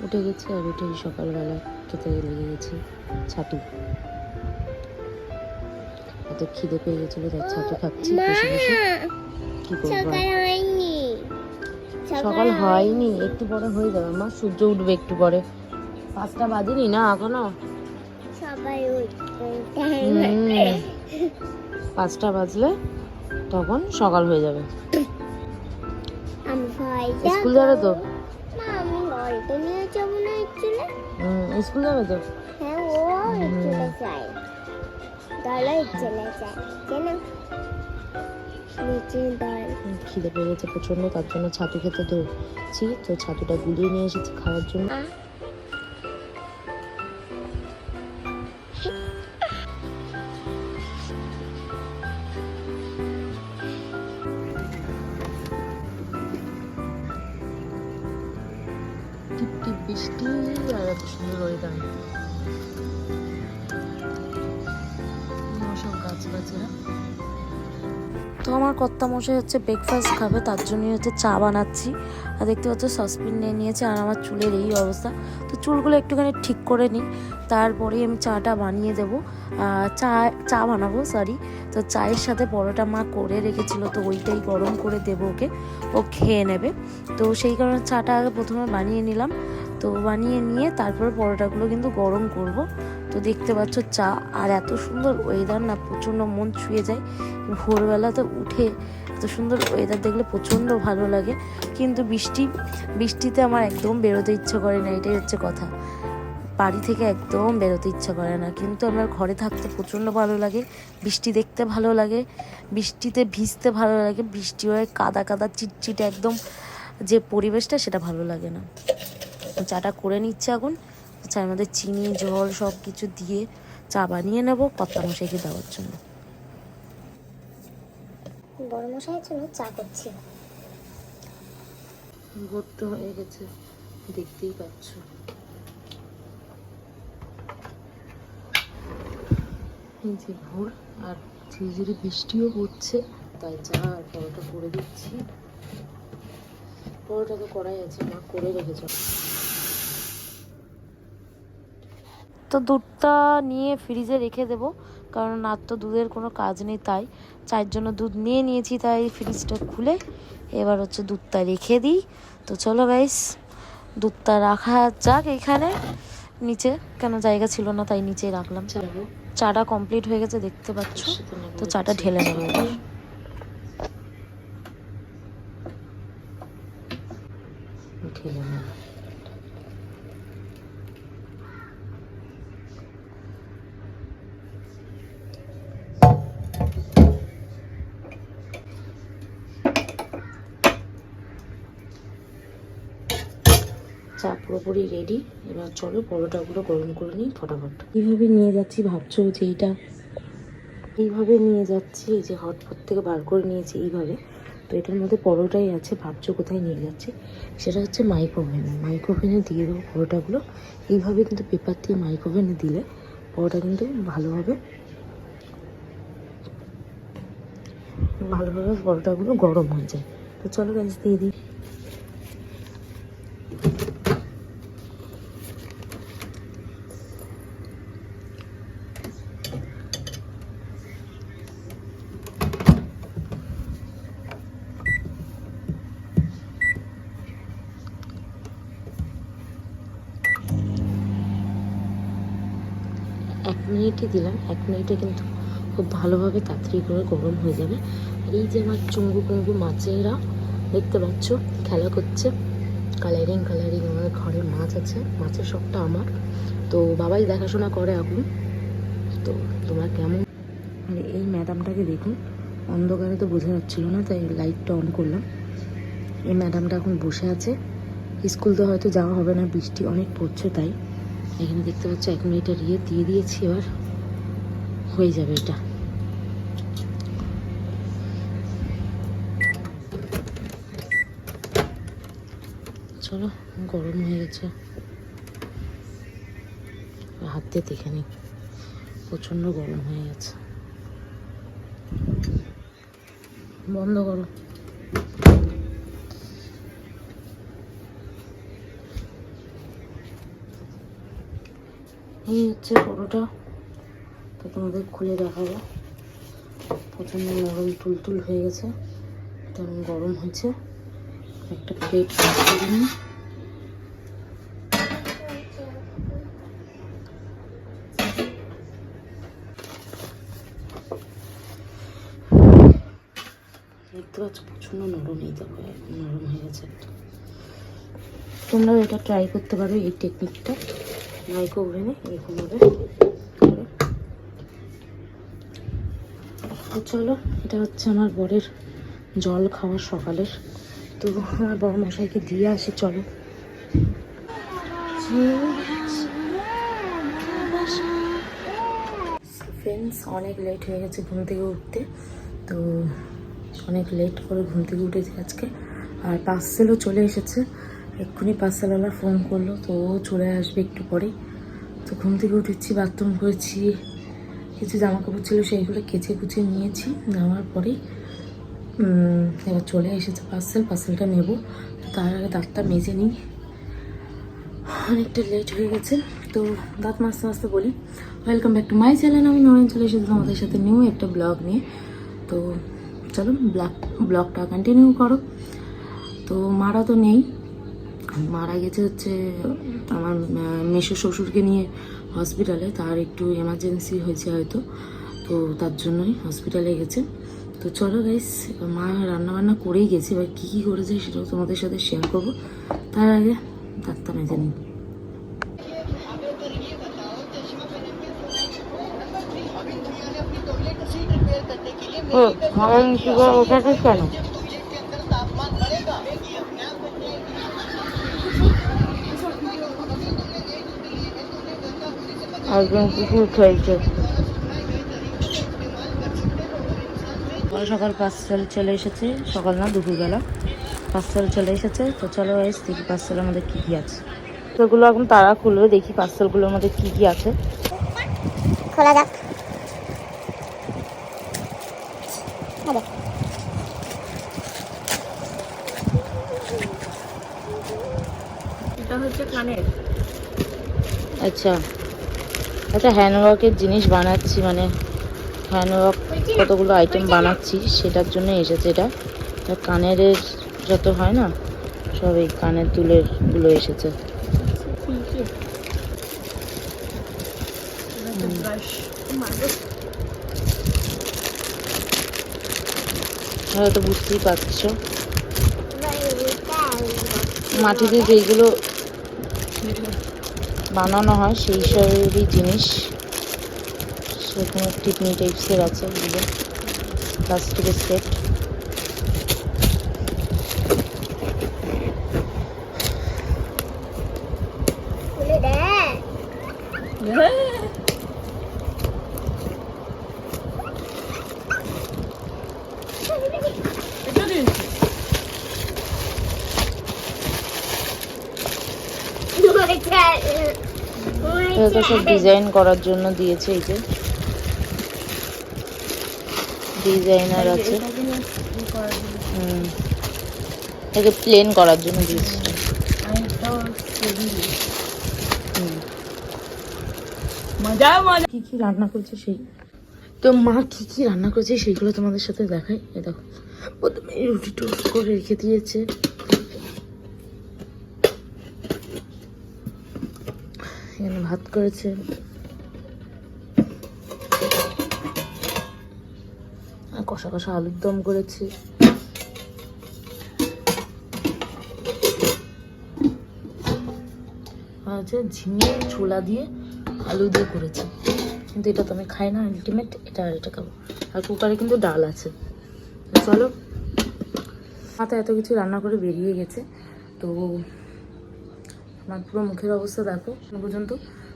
উঠে গেছি আর উঠেই সকালবেলা খেতে লেগে গেছি ছাতু। এত খিদে পেয়ে গেছিল তাই ছাতু খাচ্ছি বসে বসে। কি করবো, সকাল হয়নি, একটু পরে হয়ে যাবে মা, সূর্য উঠবে একটু পরে। 5টা বাজেনি না এখনো। 5টা বাজলে তখন সকাল হয়ে যাবে। স্কুল যাবে তো? স্কুল যাবে তো? খিদে পেয়ে গেছে প্রচন্ড, তার জন্য ছাতু খেতে দৌড়ছি। তো ছাতুটা গুলিয়ে নিয়ে এসেছি খাওয়ার জন্য। টিপ টিপ বৃষ্টি আর এত সুন্দর ওয়েদার। সব গাছ গাছেরা। তো আমার কর্তামশাই হচ্ছে ব্রেকফাস্ট খাবে, তার জন্যই হচ্ছে চা বানাচ্ছি। আর দেখতে পাচ্ছ সসপ্যান নিয়ে নিয়েছে। আর আমার চুলের এই অবস্থা, তো চুলগুলো একটুখানি ঠিক করে নিই, তারপরেই আমি চাটা বানিয়ে দেবো। চা বানাবো সরি। তো চায়ের সাথে পরোটা মা করে রেখেছিল, তো ওইটাই গরম করে দেবো ওকে, ও খেয়ে নেবে। তো সেই কারণে চাটা আগে প্রথমে বানিয়ে নিলাম। তো বানিয়ে নিয়ে তারপরে পরোটাগুলো কিন্তু গরম করব। তো দেখতে পাচ্ছ চা, আর এত সুন্দর ওয়েদার না, প্রচণ্ড মন ছুঁয়ে যায়। ভোরবেলাতে উঠে এত সুন্দর ওয়েদার দেখলে প্রচণ্ড ভালো লাগে। কিন্তু বৃষ্টিতে আমার একদম বেরোতে ইচ্ছে করে না, এটাই হচ্ছে কথা। বাড়ি থেকে একদম বেরোতে ইচ্ছা করে না, কিন্তু আমার ঘরে থাকতে প্রচণ্ড ভালো লাগে। বৃষ্টি দেখতে ভালো লাগে, বৃষ্টিতে ভিজতে ভালো লাগে, বৃষ্টি হয়ে কাদা কাদা চিটচিটে একদম যে পরিবেশটা, সেটা ভালো লাগে না। চাটা করে নিচ্ছে এখন। চায়ের মধ্যে চিনি জল সব কিছু দিয়ে চা বানিয়ে নেবো কর্তামশাইকে দেওয়ার জন্য। বড় মশাইয়ের জন্য চা করছি। ভোর তো হয়ে গেছে, দেখতেই পাচ্ছ। এই যে ভোর, আর ধীরে ধীরে বৃষ্টিও পড়ছে, তাই চা আর পরোটা করে দিচ্ছি। পরোটা তো করাই আছে, মা করে রেখেছ। তো দুধটা নিয়ে ফ্রিজে রেখে দেবো, কারণ আর তো দুধের কোনো কাজ নেই। তাই চায়ের জন্য দুধ নিয়ে নিয়েছি, তাই ফ্রিজটা খুলে এবার হচ্ছে দুধটা রেখে দিই। তো চলো গাইস, দুধটা রাখা যাক এখানে নিচে, কেন জায়গা ছিল না তাই নিচে রাখলাম। চাটা কমপ্লিট হয়ে গেছে দেখতে পাচ্ছ। তো চাটা ঢেলে নেবো এবার। ঢেলে নেবো। চা পুরোপুরি রেডি। এবার চলো পরোটাগুলো গরম করে নিই ফটাফট। এইভাবে নিয়ে যাচ্ছি, ভাবছো যে এইভাবে নিয়ে যাচ্ছি, এই যে হটপট থেকে বার করে নিয়েছি এইভাবে। তো এটার মধ্যে পরোটাই আছে, ভাবছো কোথায় নিয়ে যাচ্ছি, সেটা হচ্ছে মাইক্রোওভেনে দিয়ে দেবো পরোটাগুলো। এইভাবে কিন্তু পেপার দিয়ে মাইক্রোওভেনে দিলে পরোটা কিন্তু ভালোভাবে পরোটাগুলো গরম হয়ে যায়। তো চলো গ্যাস দিয়ে দিই। এক মিনিটই দিলাম, 1 মিনিটে কিন্তু খুব ভালোভাবে তাড়াতাড়ি করে গরম হয়ে যাবে। আর এই যে আমার চুঙ্গু মাছেরা দেখতে পাচ্ছ খেলা করছে, কালারিং আমার ঘরে মাছ আছে, মাছের শখটা আমার। তো বাবাই দেখাশোনা করে এখন। তো তোমরা কেমন? আর এই ম্যাডামটাকে দেখুন, অন্ধকারে তো বোঝা যাচ্ছিল না, তাই লাইটটা অন করলাম। এই ম্যাডামটা এখন বসে আছে, স্কুল তো হয়তো যাওয়া হবে না, বৃষ্টি অনেক পড়ছে। তাই এখানে দেখতে পাচ্ছ 1 মিনিটের দিয়ে দিয়েছি, এবার হয়ে যাবে এটা। চলো, গরম হয়ে গেছে, হাত দিয়ে দেখে নিই। প্রচণ্ড গরম হয়ে গেছে, বন্ধ করো। এই হচ্ছে পরোটা, তো তোমাদের খুলে দেখাবো। প্রচণ্ড নরম তুলতুল হয়ে গেছে, তেমন গরম হয়েছে। একটা প্লেট করে নিই। দেখতে পাচ্ছ প্রচণ্ড নরম, এই দেখো নরম হয়ে গেছে একটা। তোমরাও এটা ট্রাই করতে পারো, এই টেকনিকটা মাইক্রো ওভেনে এরকমভাবে করে। তো চলো, এটা হচ্ছে আমার বরের জল খাওয়ার সকালের। তো আমার বড় মশাইকে দিয়ে আসি, চলো। ফ্রেন্ডস, অনেক লেট হয়ে গেছে ঘুম থেকে উঠতে, তো অনেক লেট করে ঘুম থেকে উঠেছি আজকে। আর পার্সেলও চলে এসেছে, এক্ষুনি পার্সেলওয়ালা ফোন করলো, তো ও চলে আসবে একটু পরেই। তো ঘুম থেকে উঠেছি, বাথরুম করেছি, কিছু জামা কাপড় ছিল সেইগুলো কেচে কুচে নিয়েছি, নেওয়ার পরেই এবার চলে এসেছে পার্সেলটা নেব। তো তার আগে দাঁতটা মেজে নিই, অনেকটা লেট হয়ে গেছে। তো দাঁত মাজতে মাজতে বলি, welcome back to my channel. আমি নরেন চলে এসেছি তোমাদের সাথে নিউ একটা ব্লগ নিয়ে। তো চলো ব্লগটা কন্টিনিউ করো। তো মারা তো নেই, মারা গেছে হচ্ছে আমার মেসো শ্বশুরকে নিয়ে হসপিটালে, তার একটু এমার্জেন্সি হয়েছে হয়তো, তো তার জন্যই হসপিটালে গেছে। তো চলো গাইস, মা রান্নাবান্না করেই গেছে, এবার কী কী করেছে সেটাও তোমাদের সাথে শেয়ার করবো। তার আগে দাঁতটা মেজে নিই। ওঠাছিস কেন? একজন কুকুর খেয়েছে। সকাল পার্সেল চলে এসেছে, সকাল না দুপুরবেলা পার্সেল চলে এসেছে। তো চলো গাইস, দেখি পার্সেলের মধ্যে কী কী আছে। সেগুলো এখন তারা খুলবে, দেখি পার্সেলগুলোর মধ্যে কী কী আছে। খোলা যাক। এটা হচ্ছে কানের। আচ্ছা আচ্ছা, হ্যান্ডওয়ার্কের জিনিস বানাচ্ছি, মানে হ্যান্ডওয়ার্ক কতগুলো আইটেম বানাচ্ছি, সেটার জন্য এসেছে এটা। কানের যত হয় না, সব এই কানের দুলের গুলো এসেছে। হয়তো বুঝতেই পারছো, মাটি দিয়ে যেইগুলো বানানো হয় সেই সবেরই জিনিস। সেখানে টিপনি টাইপসের আছে, এগুলো প্লাস্টিকের সেট। এটা সব ডিজাইন করার জন্য দিয়েছে, এই যে ডিজাইনার আছে। একে প্লেন করার জন্য দিয়েছে। কি কি রান্না করেছে সেই, তো মা কি কি রান্না করেছে সেইগুলো তোমাদের সাথে দেখাই। এ দেখো, প্রথমে রুটি টোস্ট করে রেখে দিয়েছে, এখানে ভাত করেছে, কষা কষা আলুর দম করেছে, হচ্ছে ঝিঙে ছোলা দিয়ে আলু দিয়ে করেছে। কিন্তু এটা তো আমি খাই না, আলটিমেট এটা আর এটা খাবো। আর কুকারে কিন্তু ডাল আছে। চলো, মাথা এত কিছু রান্না করে বেরিয়ে গেছে, তো আমার পুরো মুখের অবস্থা দেখো পর্যন্ত।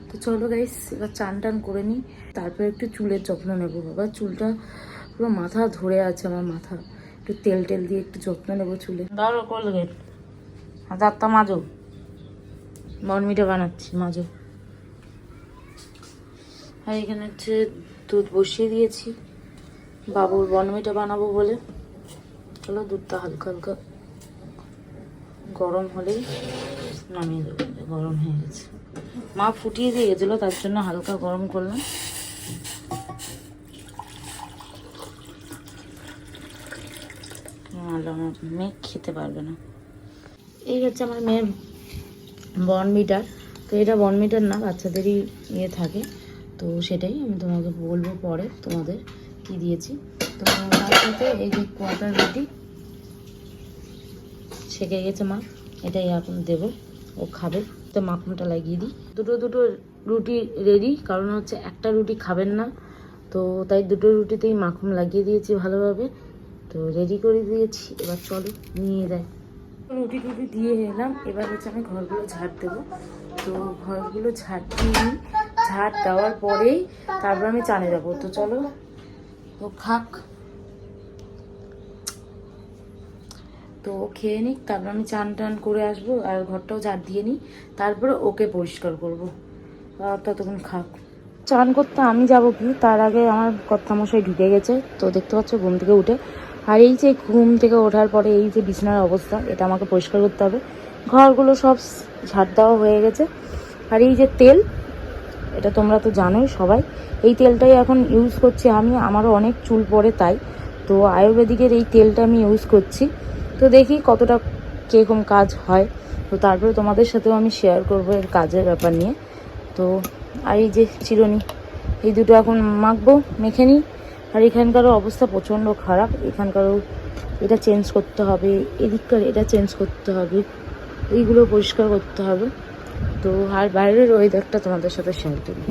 তো চলো গাইস, এবার চান টান করে নিই, তারপরে একটু চুলের যত্ন নেবো। বাবা চুলটা পুরো মাথা ধরে আছে, আমার মাথা একটু তেল দিয়ে একটু যত্ন নেবো চুলে। ধরো কোলগেট, দাঁতটা মাজো, বনমিটা বানাচ্ছি, মাজো। আর এখানে হচ্ছে দুধ বসিয়ে দিয়েছি বাবুর বনমিটা বানাবো বলে। চলো, দুধটা হালকা হালকা গরম হলেই নামিয়ে দেবো, গরম হয়ে গেছে। মা ফুটিয়ে দিয়ে গেছিলো, তার জন্য হালকা গরম করলাম। আমার মেয়ে খেতে পারবে না। এই হচ্ছে আমার মেয়ের বর্নভিটার। তো এটা বর্নভিটার না, বাচ্চাদেরই ইয়ে থাকে, তো সেটাই আমি তোমাকে বলবো পরে তোমাদের কি দিয়েছি। তো তার সাথে এই যে কোয়াটার রুটি ছেঁকে গেছে মা, এটাই এখন দেবো, ও খাবে। তো মাখনটা লাগিয়ে দিই। দুটো রুটি রেডি, কারণ হচ্ছে একটা রুটি খাবেন না, তো তাই দুটো রুটিতেই মাখন লাগিয়ে দিয়েছি ভালোভাবে। তো রেডি করে দিয়েছি, এবার চলো নিয়ে দেয়। রুটি দিয়ে এলাম, এবার হচ্ছে আমি ঘরগুলো ঝাড় দেবো। তো ঘরগুলো ঝাড় দিয়ে নিই, ঝাড় দেওয়ার পরেই তারপর আমি চানে যাবো। তো চলো, তো খাক, তো খেয়ে নিক, তারপর আমি চান টান করে আসবো, আর ঘরটাও ঝাড় দিয়ে নিই, তারপরে ওকে পরিষ্কার করবো। ততক্ষণ খাক। চান করতে আমি যাব কি, তার আগে আমার কর্তামশাই ঢুকে গেছে। তো দেখতে পাচ্ছ ঘুম থেকে উঠে, আর এই যে ঘুম থেকে ওঠার পরে এই যে বিছানার অবস্থা, এটা আমাকে পরিষ্কার করতে হবে। ঘরগুলো সব ঝাড় দেওয়া হয়ে গেছে। আর এই যে তেল, এটা তোমরা তো জানোই সবাই, এই তেলটাই এখন ইউজ করছি আমি, আমারও অনেক চুল পড়ে তাই। তো আয়ুর্বেদিকের এই তেলটা আমি ইউজ করছি। তো দেখি কতটা কীরকম কাজ হয়, তো তারপরে তোমাদের সাথেও আমি শেয়ার করবো এর কাজের ব্যাপার নিয়ে। তো আর এই যে চিরুনি, এই দুটো এখন মাখবো, মেখে নিই। আর এখানকারও অবস্থা প্রচণ্ড খারাপ, এখানকারও এটা চেঞ্জ করতে হবে, এদিককার এটা চেঞ্জ করতে হবে, এইগুলো পরিষ্কার করতে হবে। তো আর বাইরের ওয়েদারটা তোমাদের সাথে শেয়ার করি।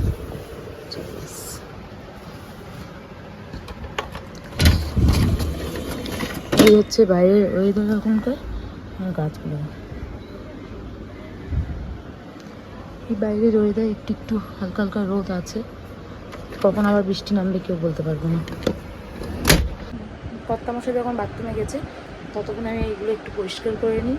এই হচ্ছে বাইরের ওয়েদার এখনকার, গাছগুলো, এই বাইরের ওয়েদার একটু একটু হালকা হালকা রোদ আছে, কখন আবার বৃষ্টি নামবে কেউ বলতে পারবো না। কর্তামশাই যখন বাথরুমে গেছে ততক্ষণ আমি এইগুলো একটু পরিষ্কার করে নিই।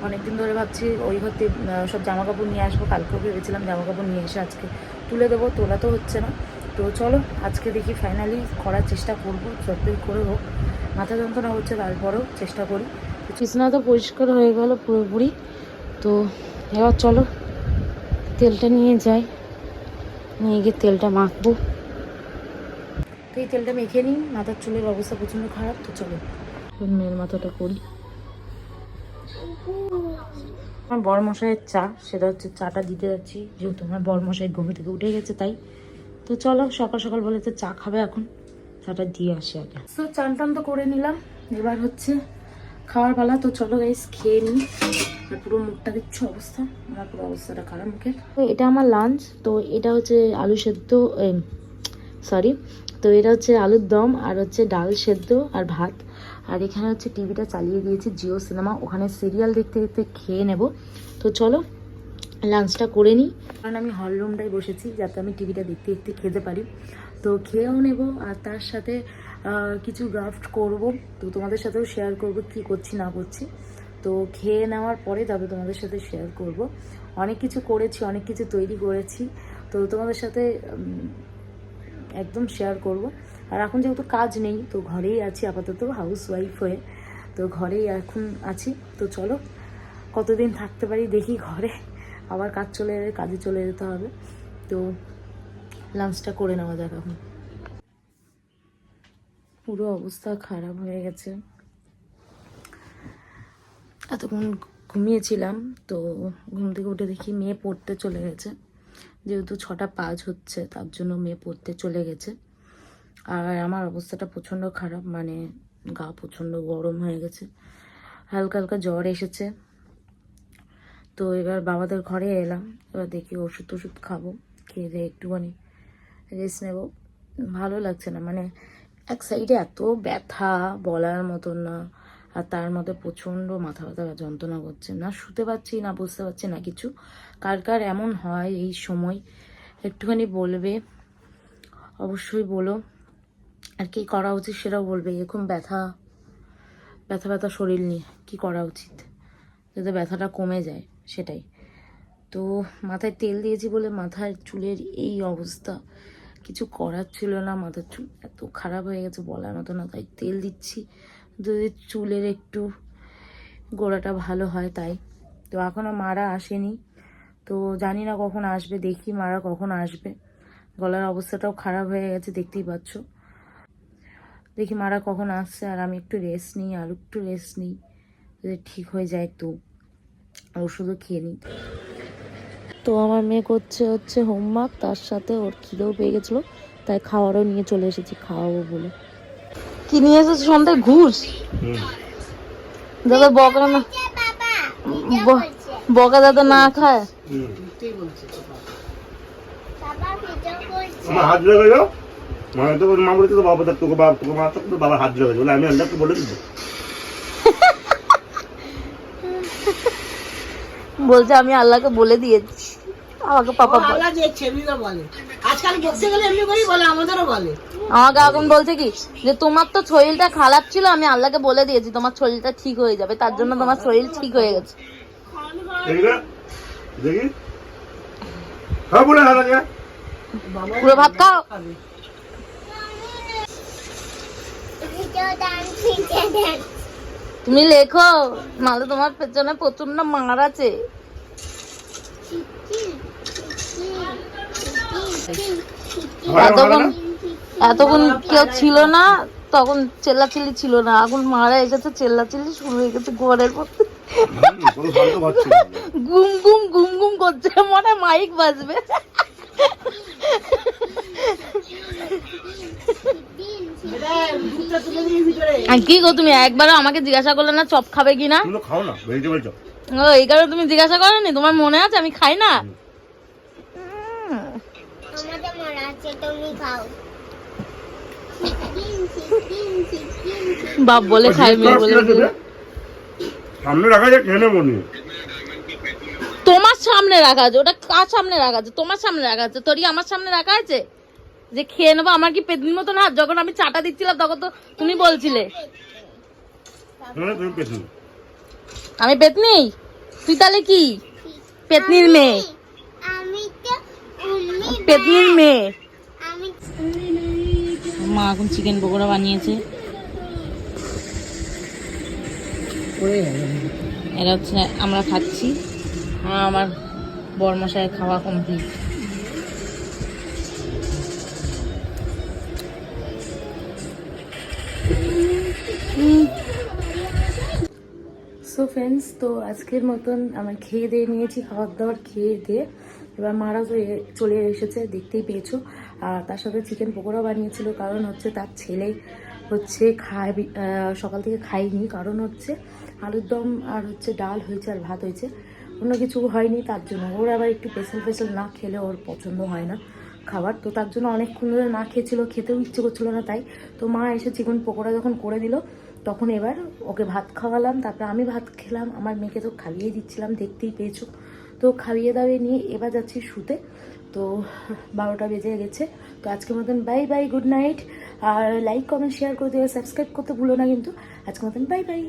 অনেকদিন ধরে ভাবছি ওই ঘরতে সব জামা কাপড় নিয়ে আসবো, কালকেও ভেবেছিলাম জামা কাপড় নিয়ে এসে আজকে তুলে দেবো, তোলা তো হচ্ছে না। তো চলো আজকে দেখি ফাইনালি করার চেষ্টা করবো, যতই করে হোক। মাথা যন্ত্রণা হচ্ছে তারপরেও চেষ্টা করি। বিছানা তো পরিষ্কার হয়ে গেল পুরোপুরি। তো এবার চলো তেলটা নিয়ে যাই, নিয়ে গিয়ে তেলটা মাখবো। তো এই তেলটা মেখে নিই, মাথার চুলের অবস্থা প্রচণ্ড খারাপ। তো চলো মেয়ের মাথাটা করি। আমার বড়মশাইয়ের চা, সেটা হচ্ছে চাটা দিতে যাচ্ছি, যেহেতু আমার বড়মশাই ঘুম থেকে উঠে গেছে তাই। তো চলো সকাল সকাল বলে তো চা খাবে, এখন চাটা দিয়ে আসি আগে। তো চান টান তো করে নিলাম, এবার হচ্ছে খাওয়ার পালা। তো চলো গাইস খেয়ে নিই। আর পুরো মুখটা দেখছো অবস্থা, আমার পুরো অবস্থাটা খারাপ মুখের। তো এটা আমার লাঞ্চ। তো এটা হচ্ছে আলু সেদ্ধ, সরি, তো এটা হচ্ছে আলুর দম, আর হচ্ছে ডাল সেদ্ধ আর ভাত। আর এখানে হচ্ছে টিভিটা চালিয়ে দিয়েছি জিও সিনেমা, ওখানে সিরিয়াল দেখতে দেখতে খেয়ে নেব। তো চলো লাঞ্চটা করে নিই, কারণ আমি হল রুমটাই বসেছি যাতে আমি টিভিটা দেখতে দেখতে খেতে পারি। তো খেয়েও নেব, আর তার সাথে কিছু গ্রাফট করব, তো তোমাদের সাথেও শেয়ার করব কি করছি না করছি। তো খেয়ে নেওয়ার পরে তবে তোমাদের সাথে শেয়ার করব। অনেক কিছু করেছি, অনেক কিছু তৈরি করেছি, তো তোমাদের সাথে একদম শেয়ার করব। আর এখন যেহেতু কাজ নেই, তো ঘরেই আছি আপাতত, হাউস ওয়াইফ হয়ে, তো ঘরেই এখন আছি। তো চলো কতদিন থাকতে পারি দেখি ঘরে, আবার কাজে চলে যেতে হবে। তো লাঞ্চটা করে নেওয়া যাক এখন। পুরো অবস্থা খারাপ হয়ে গেছে, এতক্ষণ ঘুমিয়েছিলাম, তো ঘুম থেকে উঠে দেখি মেয়ে পড়তে চলে গেছে, যেহেতু 6:05 হচ্ছে তার জন্য মেয়ে পড়তে চলে গেছে। আর আমার অবস্থাটা প্রচণ্ড খারাপ, মানে গা প্রচণ্ড গরম হয়ে গেছে, হালকা হালকা জ্বর এসেছে। তো এবার বাবাদের ঘরে এলাম, এবার দেখি ওষুধ খাবো, খেয়ে দিয়ে একটুখানি রেস্ট নেব। ভালো লাগছে না, মানে এক সাইডে এত ব্যথা বলার মতন না, আর তার মধ্যে প্রচণ্ড মাথা ব্যথা যন্ত্রণা করছে, না শুতে পারছি না বুঝতে পারছি না কিছু। কার কার এমন হয় এই সময় একটুখানি বলবে, অবশ্যই বলো, আর কি করা উচিত সেটাও বলবে। এরকম ব্যথা ব্যথা শরীর নিয়ে কি করা উচিত যাতে ব্যথাটা কমে যায়, সেটাই। তো মাথায় তেল দিয়েছি বলে মাথার চুলের এই অবস্থা, কিছু করার ছিল না, মাথার চুল এত খারাপ হয়ে গেছে বলার মতো না, তাই তেল দিচ্ছি যদি চুলের একটু গোড়াটা ভালো হয় তাই। তো এখনও মারা আসেনি, তো জানি না কখন আসবে, দেখি মারা কখন আসবে। গলার অবস্থাটাও খারাপ হয়ে গেছে, দেখতেই পাচ্ছ। দেখি মারা কখন আসছে, আর আমি একটু রেস্ট নিই, আর একটু রেস্ট নিই, যদি ঠিক হয়ে যায় একটু ওষুধও খেয়ে নিই। তো আমার মেয়ে হচ্ছে হোমওয়ার্ক, তার সাথে ওর খিদেও পেয়ে গেছিলো, তাই খাওয়ারও নিয়ে চলে এসেছি, খাওয়াবো বলে। কি নিয়ে এসেছো সন্ধ্যায়? ঘুষ? দাদা বকা না, বকা দাদা না খায়। বাবা হাত লেগে যাও, মানে তো মা বলেছে তো বাবা তোকে মা তো বাবার হাত লেগে বলে আমি আন্দাজকে বলে দিবো। বলছে আমি আল্লাহকে বলে দিয়েছি, আমাকে পাপা বলে। আল্লাহ যে ছেলেরা বলে, আজকাল বলতে গেলে এমনি করেই বলে, আমাদেরও বলে। আমাকে এখন বলছে কি যে তোমার তো শরীরটা খারাপ ছিল, আমি আল্লাহকে বলে দিয়েছি তোমার শরীরটা ঠিক হয়ে যাবে, তার জন্য তোমার শরীর ঠিক হয়ে গেছে। দেখি না, দেখি হ্যাঁ বলে হারা যায়। পুরো ভাত খাও। ভিডিও ডান ভিডিও ডান তুমি লেখো, নাহলে তোমার পেছনে প্রচন্ড মার আছে। এতক্ষণ কেউ ছিল না, তখন চেল্লাচিল্লি ছিল না, এখন মারা এসেছে, চেল্লাচিল্লি শুরু হয়ে গেছে ঘরের মধ্যে। গুম গুম গুম গুম করছে, মনে হয় মাইক বাজবে। দুধটা তুলে দিয়ে ভিতরে। আর কি গো, তুমি একবারও আমাকে জিজ্ঞাসা করলে না চপ খাবে কিনা? তুমি তো খাও না ভেজিটেবল চপ। ও এই কারণে তুমি জিজ্ঞাসা করোনি? তোমার মনে আছে আমি খাই না? আমাদের মনে আছে তুমি খাও বাপ বলে খায়, মেয়ে বলে খায়। সামনে রাখা যায় খেয়ে নেবো নি। তোমার সামনে রাখা আছে, ওটা কার সামনে রাখা আছে? তোমার সামনে রাখা আছে, তোরই আমার সামনে রাখা আছে যে খেয়ে নেবো? আমার কি পেতনির মতন হাত? যখন আমি চাটা দিচ্ছিলাম তখন তো তুমি বলছিলে তুমি পেছন আমি পেতনি। তুই তাহলে কি পেতনির মেয়ে? আমি তো উম্মি পেতনির মেয়ে। আমি মা এখন চিকেন পকোড়া বানিয়েছে, এটা হচ্ছে আমরা খাচ্ছি। আমার বরমশাই খাওয়া কমপ্লিট। সো ফ্রেন্ডস, তো আজকের মতন আমার খেয়ে দিয়ে নিয়েছি, খাবার দাবার খেয়ে দিয়ে এবার মারা চলে এসেছে, দেখতেই পেয়েছো। আর তার সাথে চিকেন পকোড়া বানিয়েছিল, কারণ হচ্ছে তার ছেলে হচ্ছে সকাল থেকে খায়নি, কারণ হচ্ছে আলুর দম আর হচ্ছে ডাল হয়েছে আর ভাত হয়েছে, অন্য কিছু হয়নি, তার জন্য ওর আবার একটু স্পেশাল না খেলে ওর পছন্দ হয় না খাবার, তো তার জন্য অনেকক্ষণ ধরে না খেয়েছিল, খেতেও ইচ্ছে করছিল না। তাই তো মা এসে চিকেন পকোড়া যখন করে দিল, তখন এবার ওকে ভাত খাওয়ালাম, তারপরে আমি ভাত খেলাম, আমার মেয়েকে তো খাইয়ে দিচ্ছিলাম, দেখতেই পেয়েছো। তো খাইয়ে দাওয়িয়ে নিয়ে এবার যাচ্ছি শুতে। তো 12টা বেজে গেছে। তো আজকের মতন বাই বাই, গুড নাইট। আর লাইক কমেন্ট শেয়ার করে দিও, সাবস্ক্রাইব করতে ভুলো না কিন্তু। আজকের মতন বাই বাই।